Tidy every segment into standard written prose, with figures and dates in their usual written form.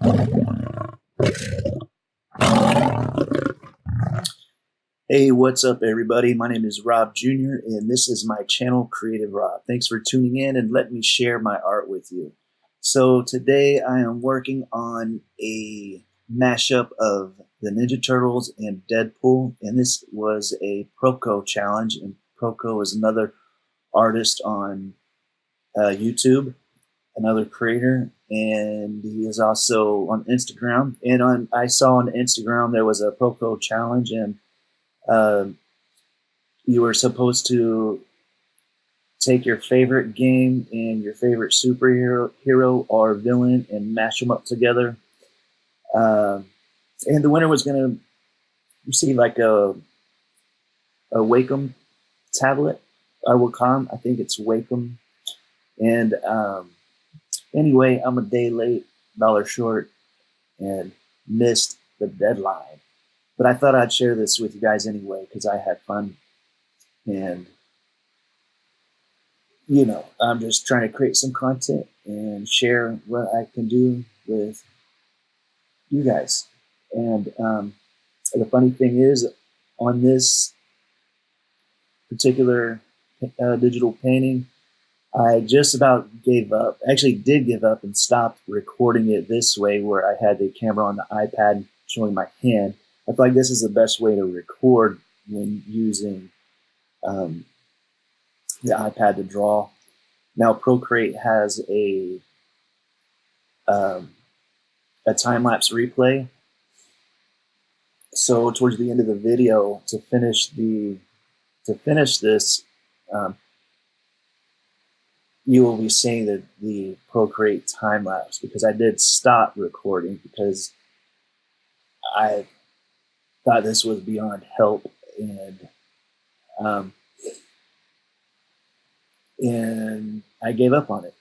Hey, what's up, everybody? My name is Rob Jr., and this is my channel, Creative Rob. Thanks for tuning in and letting me share my art with you. So today I am working on a mashup of the Ninja Turtles and Deadpool, and this was a Proko challenge, and Proko is another artist on YouTube, another creator, and he is also on Instagram. And I saw on Instagram there was a Proko challenge, and you were supposed to take your favorite game and your favorite superhero or villain and mash them up together. And the winner was going to receive like a Wacom tablet. Wacom, I think it's Wacom. And anyway, I'm a day late, $1 short, and missed the deadline. But I thought I'd share this with you guys anyway because I had fun. And, you know, I'm just trying to create some content and share what I can do with you guys. And the funny thing is, on this particular digital painting, I just about gave up. Actually did give up and stopped recording it this way, where I had the camera on the iPad showing my hand. I feel like this is the best way to record when using the iPad to draw. Now Procreate has a time-lapse replay. So towards the end of the video, to finish this, you will be seeing the Procreate time-lapse, because I did stop recording because I thought this was beyond help, and I gave up on it.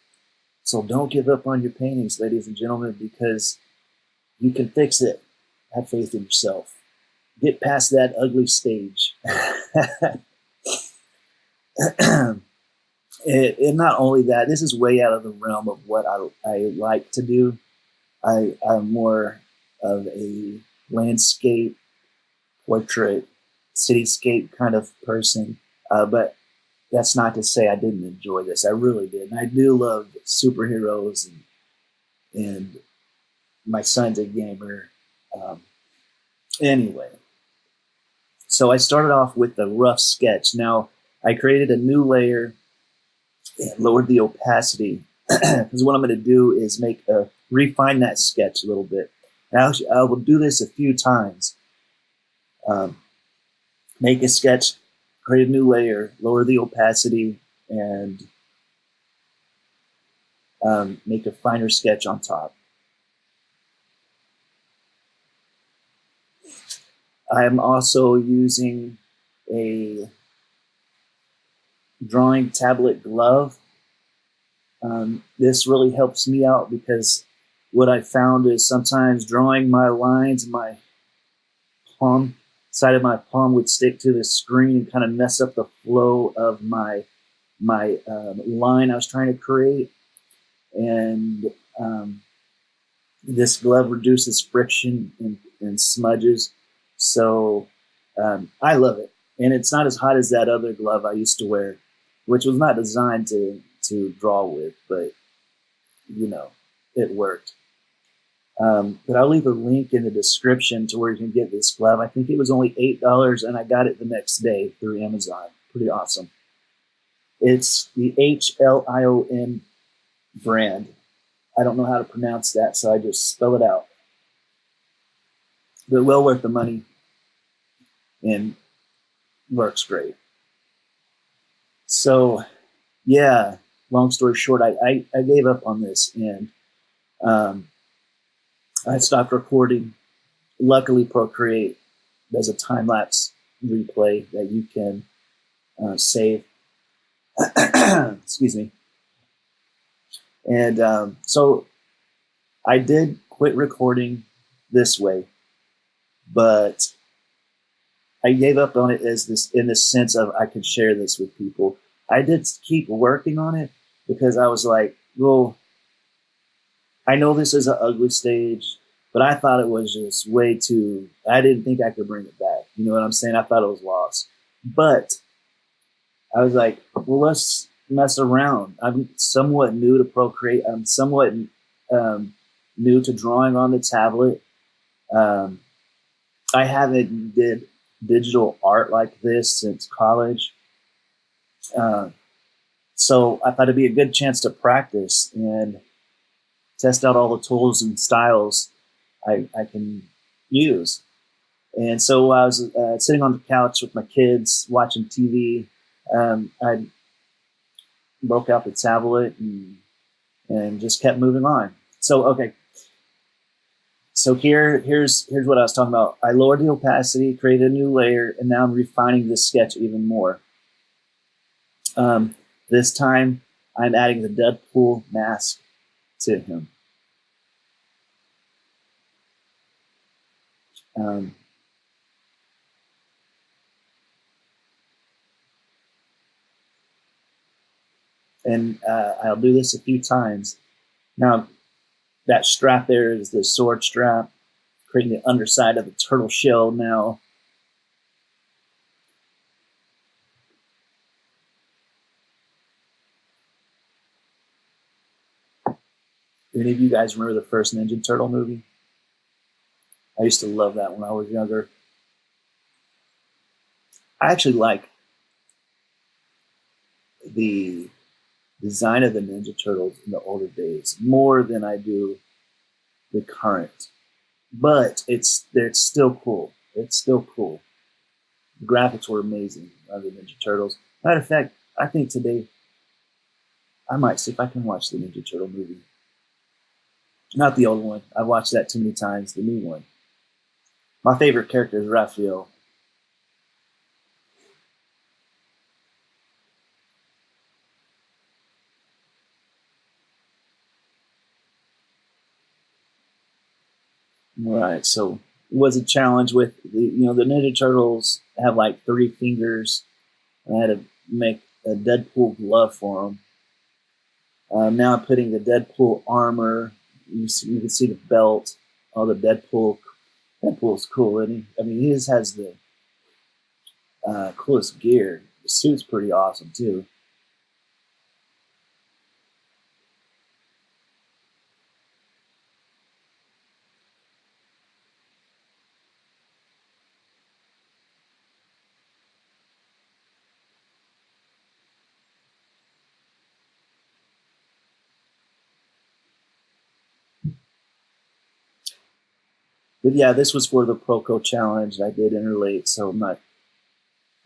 So don't give up on your paintings, ladies and gentlemen, because you can fix it. Have faith in yourself. Get past that ugly stage. And not only that, this is way out of the realm of what I like to do. I'm more of a landscape, portrait, cityscape kind of person. But that's not to say I didn't enjoy this. I really did. And I do love superheroes, and my son's a gamer. Anyway, so I started off with a rough sketch. Now, I created a new layer and lowered the opacity, because what I'm going to do is refine that sketch a little bit. Now, I will do this a few times. Make a sketch, create a new layer, lower the opacity, and make a finer sketch on top. I'm also using a drawing tablet glove. This really helps me out, because what I found is sometimes drawing my lines, my side of my palm would stick to the screen and kind of mess up the flow of my line I was trying to create. And this glove reduces friction and smudges. So I love it. And it's not as hot as that other glove I used to wear, which was not designed to draw with, but, you know, it worked. But I'll leave a link in the description to where you can get this glove. I think it was only $8, and I got it the next day through Amazon. Pretty awesome. It's the HLION brand. I don't know how to pronounce that, so I just spell it out. But well worth the money, and works great. So, yeah, long story short, I gave up on this, and I stopped recording. Luckily, Procreate does a time-lapse replay that you can save. Excuse me. And so I did quit recording this way, but I gave up on it in this sense of I could share this with people. I did keep working on it because I was like, well, I know this is an ugly stage, but I thought it was just way too. I didn't think I could bring it back. You know what I'm saying? I thought it was lost, but I was like, well, let's mess around. I'm somewhat new to Procreate. I'm somewhat new to drawing on the tablet. Um, I haven't did digital art like this since college. Uh, so I thought it'd be a good chance to practice and test out all the tools and styles I can use. And so I was sitting on the couch with my kids watching TV. I broke out the tablet and just kept moving on. So okay, so here's what I was talking about. I lowered the opacity, created a new layer, and now I'm refining this sketch even more. This time I'm adding the Deadpool mask to him. And I'll do this a few times. Now, that strap there is the sword strap, creating the underside of the turtle shell now. Any of you guys remember the first Ninja Turtle movie? I used to love that when I was younger. I actually like the design of the Ninja Turtles in the older days more than I do the current. But it's still cool. It's still cool. The graphics were amazing on the Ninja Turtles. Matter of fact, I think today I might see if I can watch the Ninja Turtle movie. Not the old one. I've watched that too many times. The new one. My favorite character is Raphael. All right, so it was a challenge with the Ninja Turtles have like 3 fingers. I had to make a Deadpool glove for them. Now I'm putting the Deadpool armor. You can see the belt. All the Deadpool. Deadpool's cool, isn't he? I mean, he just has the coolest gear. The suit's pretty awesome too. But yeah, this was for the Proko challenge. I did enter late, so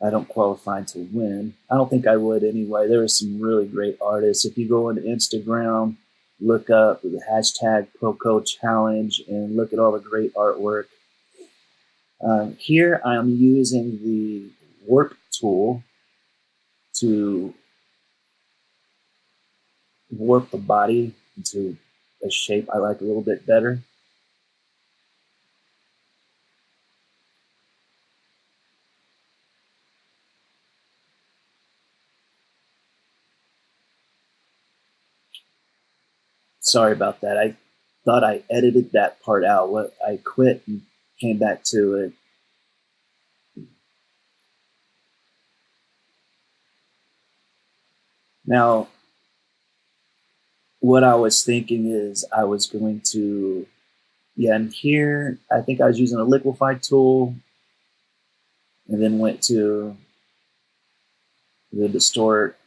I don't qualify to win. I don't think I would anyway. There are some really great artists. If you go on Instagram, look up the hashtag Proko challenge and look at all the great artwork. Here I'm using the warp tool to warp the body into a shape I like a little bit better. Sorry about that. I thought I edited that part out. What I quit and came back to it. Now, what I was thinking is I was going to, and here I think I was using a liquify tool and then went to the distort.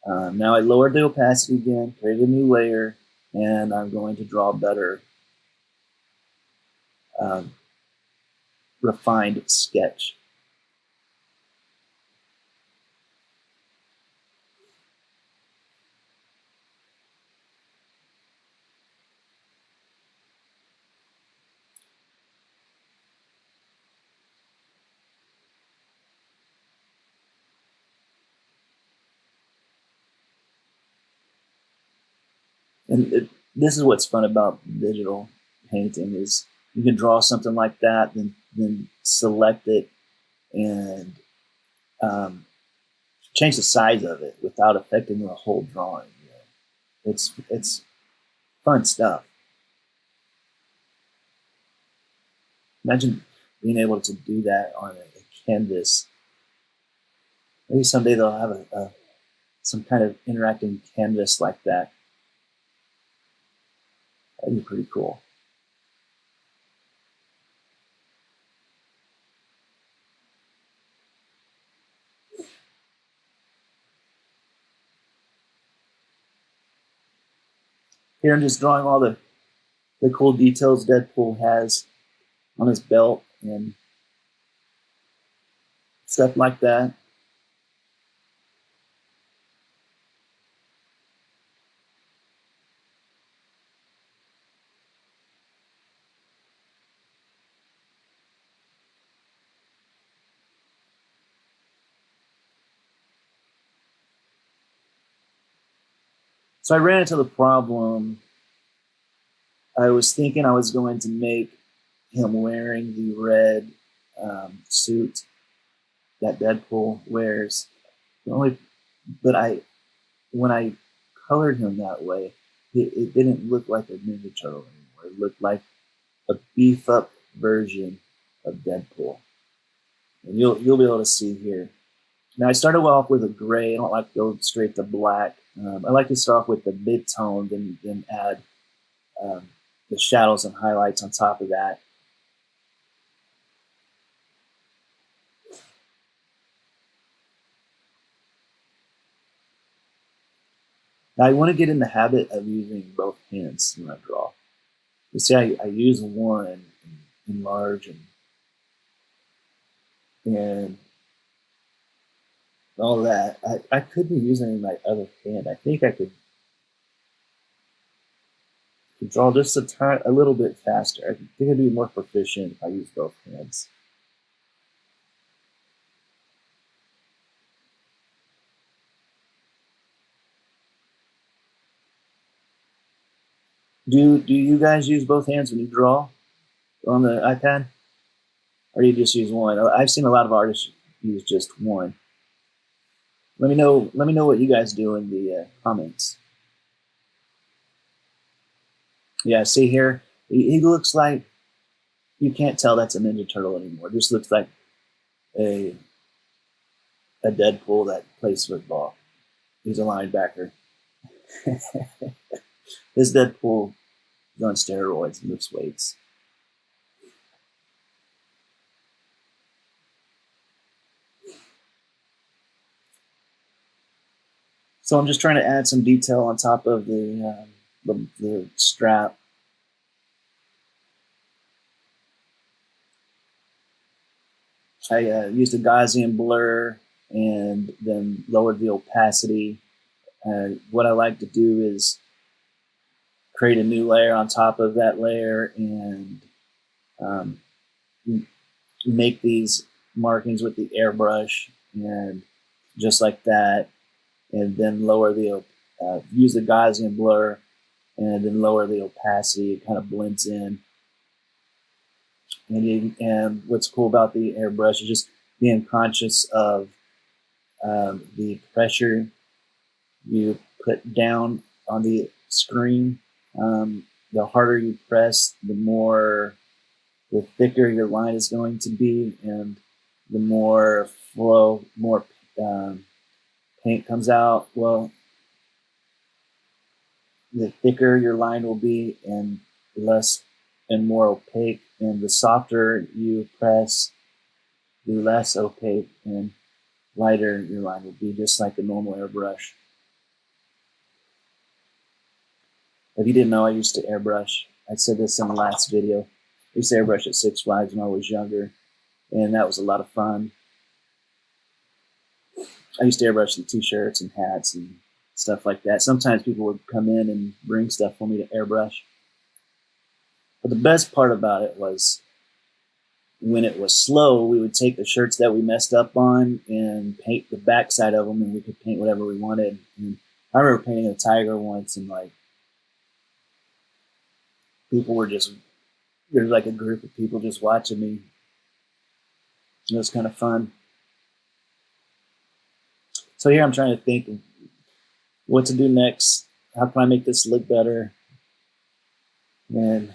Now I lowered the opacity again, created a new layer, and I'm going to draw a better refined sketch. And this is what's fun about digital painting is you can draw something like that, then select it and change the size of it without affecting the whole drawing. It's Fun stuff. Imagine being able to do that on a canvas. Maybe someday they'll have some kind of interacting canvas like that. That'd be pretty cool. Here I'm just drawing all the cool details Deadpool has on his belt and stuff like that. So I ran into the problem. I was thinking I was going to make him wearing the red suit that Deadpool wears. But when I colored him that way, it didn't look like a Ninja Turtle anymore. It looked like a beef up version of Deadpool. And you'll be able to see here. Now I started off with a gray. I don't like to go straight to black. I like to start off with the mid-tone, then add the shadows and highlights on top of that. Now I want to get in the habit of using both hands when I draw. You see, I use one and enlarge and all that. I could be using my other hand. I think I could draw just a little bit faster. I think I'd be more proficient if I use both hands. Do you guys use both hands when you draw on the iPad? Or do you just use one? I've seen a lot of artists use just one. Let me know what you guys do in the comments. Yeah, see here, he looks like, you can't tell that's a Ninja Turtle anymore. It just looks like a Deadpool that plays football. He's a linebacker. This Deadpool is on steroids and lifts weights. So I'm just trying to add some detail on top of the strap. I used a Gaussian blur and then lowered the opacity. What I like to do is create a new layer on top of that layer and make these markings with the airbrush and just like that, and then lower the use the Gaussian blur and then lower the opacity. It kind of blends in. And what's cool about the airbrush is just being conscious of the pressure you put down on the screen. The harder you press, the thicker your line is going to be, and the more flow, more paint comes out. Well, the thicker your line will be, and less and more opaque. And the softer you press, the less opaque and lighter your line will be, just like a normal airbrush. If you didn't know, I used to airbrush. I said this in the last video. I used to airbrush at Six Flags when I was younger, and that was a lot of fun. I used to airbrush the t-shirts and hats and stuff like that. Sometimes people would come in and bring stuff for me to airbrush. But the best part about it was when it was slow, we would take the shirts that we messed up on and paint the backside of them, and we could paint whatever we wanted. And I remember painting a tiger once, and like people were just, there's like a group of people just watching me. It was kind of fun. So here I'm trying to think of what to do next. How can I make this look better? And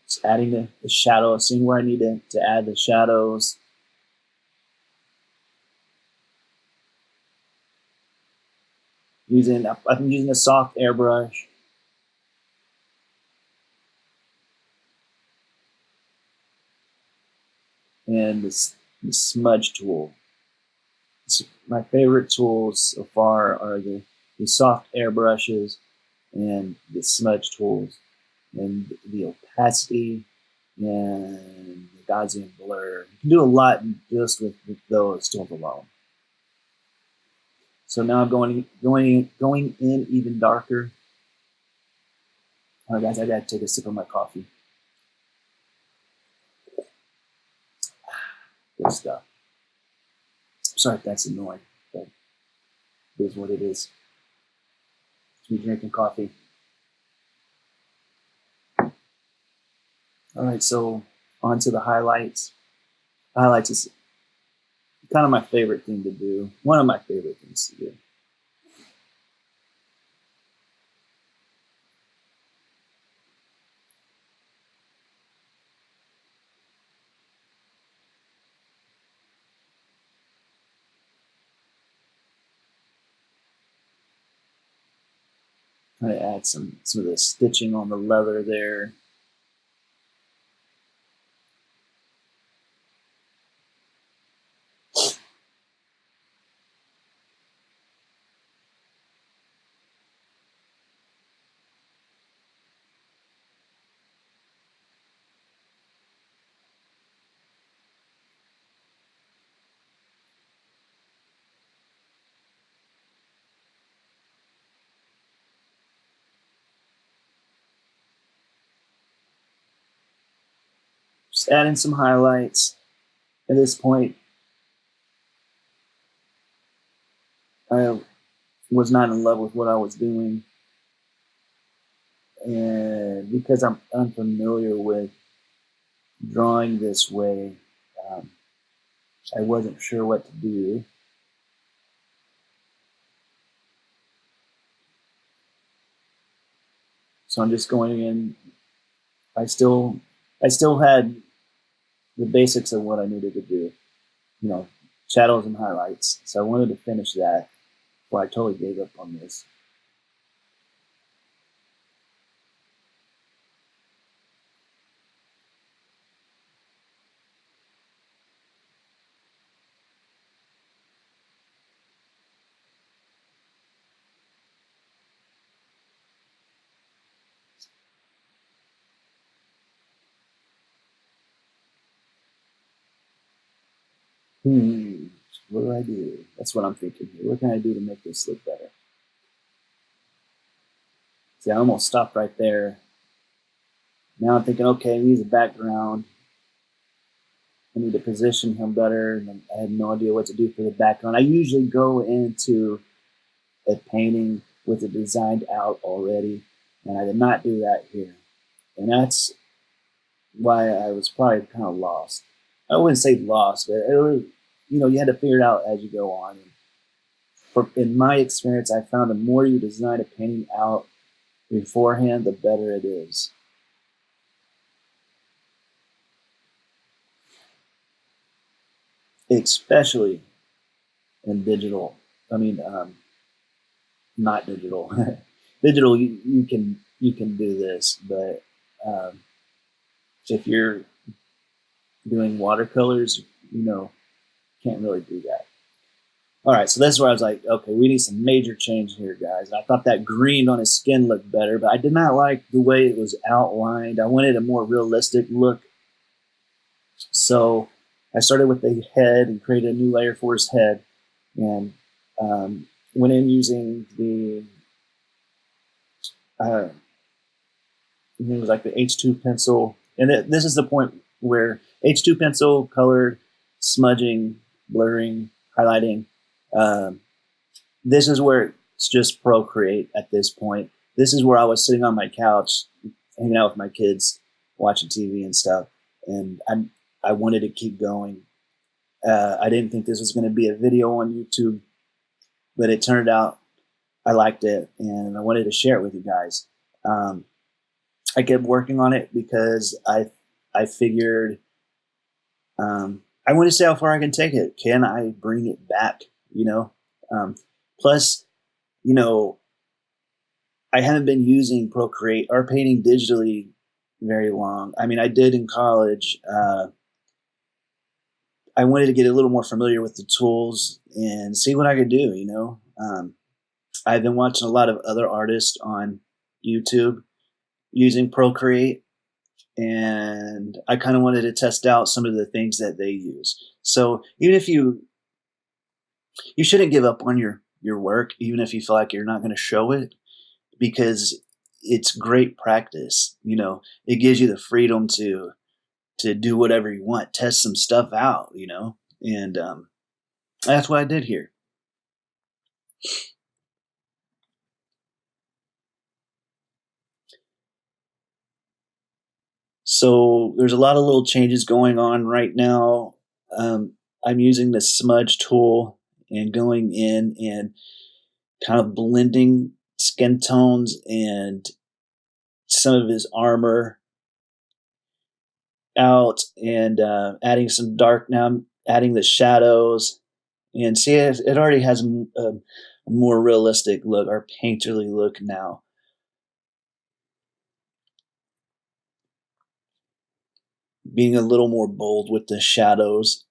just adding the shadow, seeing where I need to add the shadows. I'm using a soft airbrush. And the smudge tool. My favorite tools so far are the soft airbrushes and the smudge tools, and the opacity and the Gaussian blur. You can do a lot just with those tools alone. So now I'm going in even darker. All right, guys, I gotta take a sip of my coffee. Good stuff. Sorry if that's annoying, but it is what it is. It's me drinking coffee. All right, so on to the highlights. Highlights is kind of my favorite thing to do. One of my favorite things to do. Try to add some of the stitching on the leather there. Just adding some highlights. At this point, I was not in love with what I was doing. And because I'm unfamiliar with drawing this way, I wasn't sure what to do. So I'm just going in. I still had the basics of what I needed to do, shadows and highlights. So I wanted to finish that before I totally gave up on this. What do I do? That's what I'm thinking here. What can I do to make this look better? See, I almost stopped right there. Now I'm thinking, okay, he needs a background. I need to position him better. And I had no idea what to do for the background. I usually go into a painting with it designed out already, and I did not do that here. And that's why I was probably kind of lost. I wouldn't say lost, but it was, you had to figure it out as you go on. And in my experience, I found the more you design a painting out beforehand, the better it is. Especially in digital. I mean, not digital. Digital, you can do this, but if you're doing watercolors, can't really do that. All right, so this is where I was like, okay, we need some major change here, guys. And I thought that green on his skin looked better, but I did not like the way it was outlined. I wanted a more realistic look. So I started with the head and created a new layer for his head, and went in using the it was like the H2 pencil. And this is the point where H2 pencil, colored, smudging, blurring, highlighting. This is where it's just Procreate at this point. This is where I was sitting on my couch, hanging out with my kids, watching TV and stuff. And I wanted to keep going. I didn't think this was going to be a video on YouTube, but it turned out I liked it, and I wanted to share it with you guys. I kept working on it because I figured I want to see how far I can take it. Can I bring it back? Plus, I haven't been using Procreate or painting digitally very long. I mean, I did in college. I wanted to get a little more familiar with the tools and see what I could do. I've been watching a lot of other artists on YouTube using Procreate, and I kind of wanted to test out some of the things that they use. So even if you shouldn't give up on your work, even if you feel like you're not going to show it, because it's great practice. It gives you the freedom to do whatever you want, test some stuff out, and that's what I did here. So there's a lot of little changes going on right now. I'm using the smudge tool and going in and kind of blending skin tones and some of his armor out, and adding some dark. Now I'm adding the shadows, and see, it already has a more realistic look, or painterly look now. Being a little more bold with the shadows.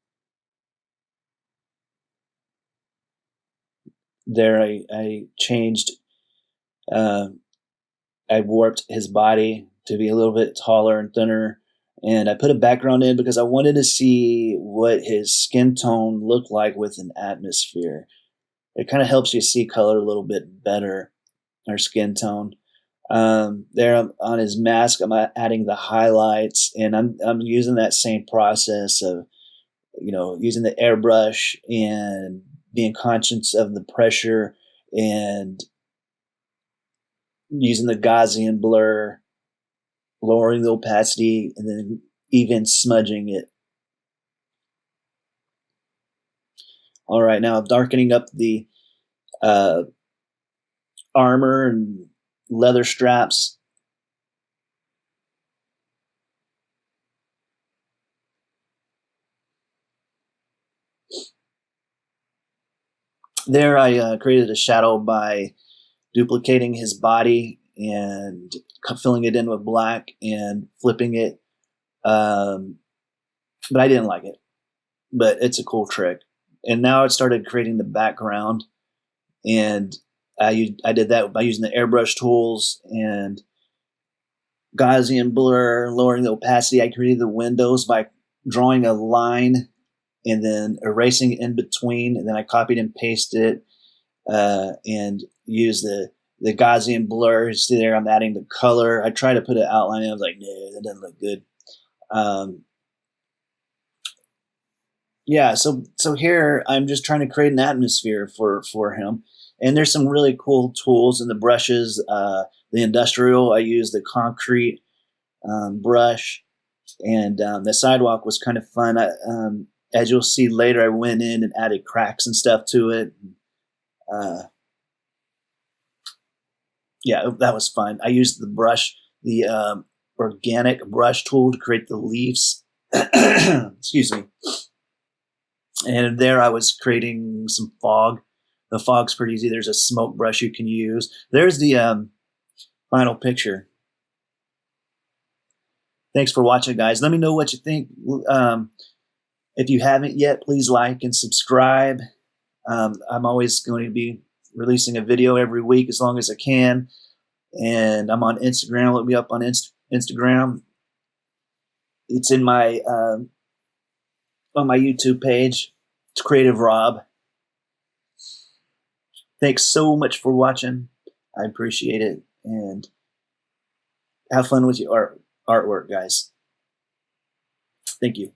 There, I changed. I warped his body to be a little bit taller and thinner, and I put a background in because I wanted to see what his skin tone looked like with an atmosphere. It kind of helps you see color a little bit better, or skin tone. There on his mask, I'm adding the highlights, and I'm using that same process of, using the airbrush and being conscious of the pressure, and using the Gaussian blur, lowering the opacity, and then even smudging it. All right, now darkening up the armor and leather straps. There, I created a shadow by duplicating his body and filling it in with black and flipping it. But I didn't like it. But it's a cool trick. And now it started creating the background, and I did that by using the airbrush tools and Gaussian blur, lowering the opacity. I created the windows by drawing a line and then erasing in between, and then I copied and pasted and used the Gaussian blur. You see there, I'm adding the color. I tried to put an outline in. I was like, no, that doesn't look good. Yeah, so here I'm just trying to create an atmosphere for him, and there's some really cool tools in the brushes. The industrial, I use the concrete brush, and the sidewalk was kind of fun. As you'll see later, I went in and added cracks and stuff to it. Yeah, that was fun. I used the brush, the organic brush tool, to create the leaves. Excuse me. And there I was creating some fog. The fog's pretty easy. There's a smoke brush you can use. There's the final picture. Thanks for watching, guys. Let me know what you think. If you haven't yet, please like and subscribe. I'm always going to be releasing a video every week as long as I can. And I'm on Instagram. Look me up on Instagram. It's in my on my YouTube page. It's Creative Rob. Thanks so much for watching. I appreciate it. And have fun with your artwork, guys. Thank you.